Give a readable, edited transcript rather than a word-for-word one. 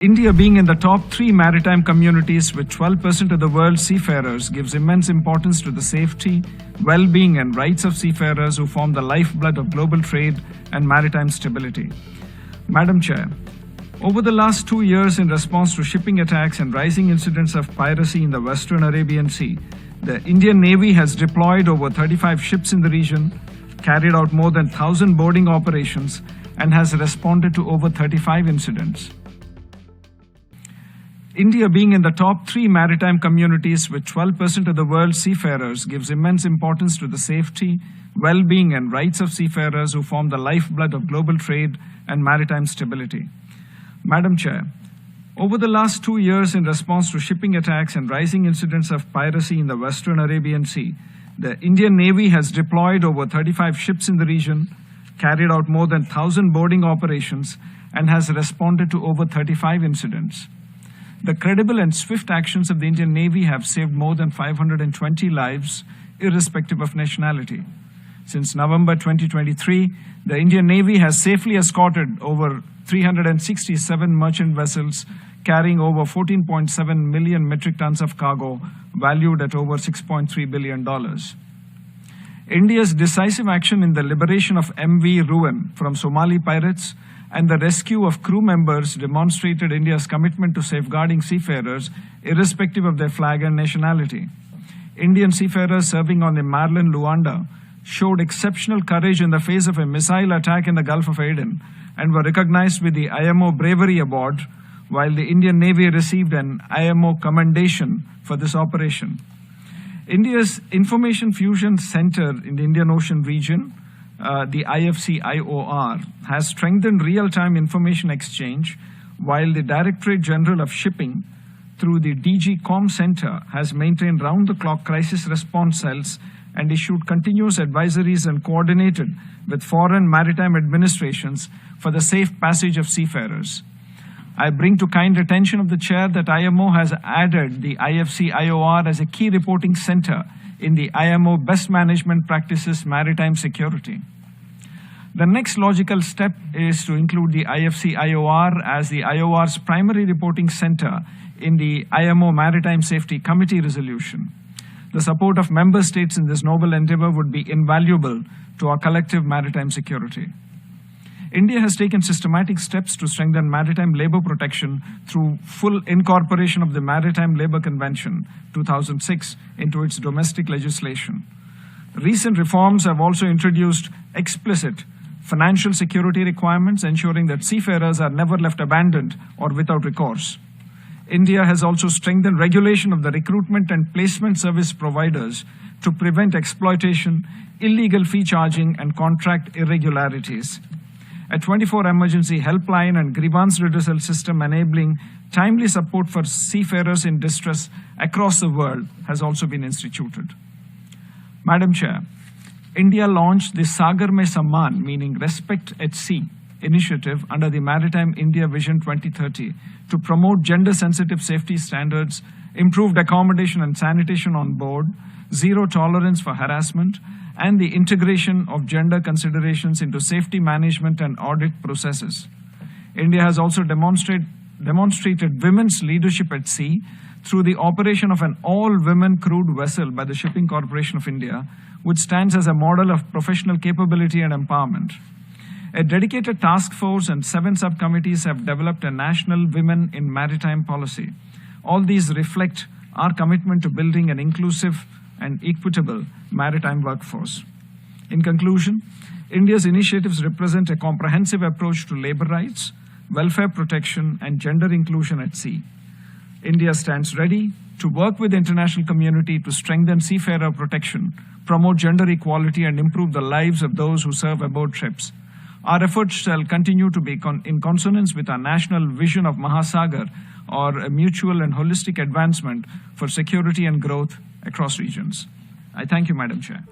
India being in the top 3 maritime communities with 12% of the world's seafarers gives immense importance to the safety, well-being and rights of seafarers who form the lifeblood of global trade and maritime stability. Madam Chair, over the last 2 years in response to shipping attacks and rising incidents of piracy in the Western Arabian Sea, the Indian Navy has deployed over 35 ships in the region, carried out more than 1,000 boarding operations and has responded to over 35 incidents. India being in the top 3 maritime communities with 12% of the world's seafarers gives immense importance to the safety, well-being and rights of seafarers who form the lifeblood of global trade and maritime stability. Madam Chair, over the last 2 years in response to shipping attacks and rising incidents of piracy in the Western Arabian Sea, the Indian Navy has deployed over 35 ships in the region, carried out more than 1,000 boarding operations and has responded to over 35 incidents. The credible and swift actions of the Indian Navy have saved more than 520 lives, irrespective of nationality. Since November 2023, the Indian Navy has safely escorted over 367 merchant vessels carrying over 14.7 million metric tons of cargo, valued at over $6.3 billion. India's decisive action in the liberation of MV Ruin from Somali pirates and the rescue of crew members demonstrated India's commitment to safeguarding seafarers, irrespective of their flag and nationality. Indian seafarers serving on the Marlin Luanda showed exceptional courage in the face of a missile attack in the Gulf of Aden and were recognized with the IMO Bravery Award, while the Indian Navy received an IMO commendation for this operation. India's Information Fusion Center in the Indian Ocean region, the IFC-IOR, has strengthened real-time information exchange, while the Directorate General of Shipping, through the DG Com Center, has maintained round-the-clock crisis response cells and issued continuous advisories and coordinated with foreign maritime administrations for the safe passage of seafarers. I bring to kind attention of the Chair that IMO has added the IFC-IOR as a key reporting center in the IMO Best Management Practices Maritime Security. The next logical step is to include the IFC-IOR as the IOR's primary reporting center in the IMO Maritime Safety Committee resolution. The support of member states in this noble endeavor would be invaluable to our collective maritime security. India has taken systematic steps to strengthen maritime labor protection through full incorporation of the Maritime Labour Convention 2006 into its domestic legislation. Recent reforms have also introduced explicit financial security requirements, ensuring that seafarers are never left abandoned or without recourse. India has also strengthened regulation of the recruitment and placement service providers to prevent exploitation, illegal fee charging, and contract irregularities. A 24 emergency helpline and grievance redressal system enabling timely support for seafarers in distress across the world has also been instituted. Madam Chair, India launched the Sagar Mein Samman, meaning Respect at Sea, initiative under the Maritime India Vision 2030 to promote gender-sensitive safety standards, improved accommodation and sanitation on board, zero tolerance for harassment, and the integration of gender considerations into safety management and audit processes. India has also demonstrated women's leadership at sea through the operation of an all-women crewed vessel by the Shipping Corporation of India, which stands as a model of professional capability and empowerment. A dedicated task force and 7 subcommittees have developed a national Women in Maritime policy. All these reflect our commitment to building an inclusive and equitable maritime workforce. In conclusion, India's initiatives represent a comprehensive approach to labor rights, welfare protection, and gender inclusion at sea. India stands ready to work with the international community to strengthen seafarer protection, promote gender equality, and improve the lives of those who serve aboard ships. Our efforts shall continue to be in consonance with our national vision of Mahasagar, or a mutual and holistic advancement for security and growth across regions. I thank you, Madam Chair.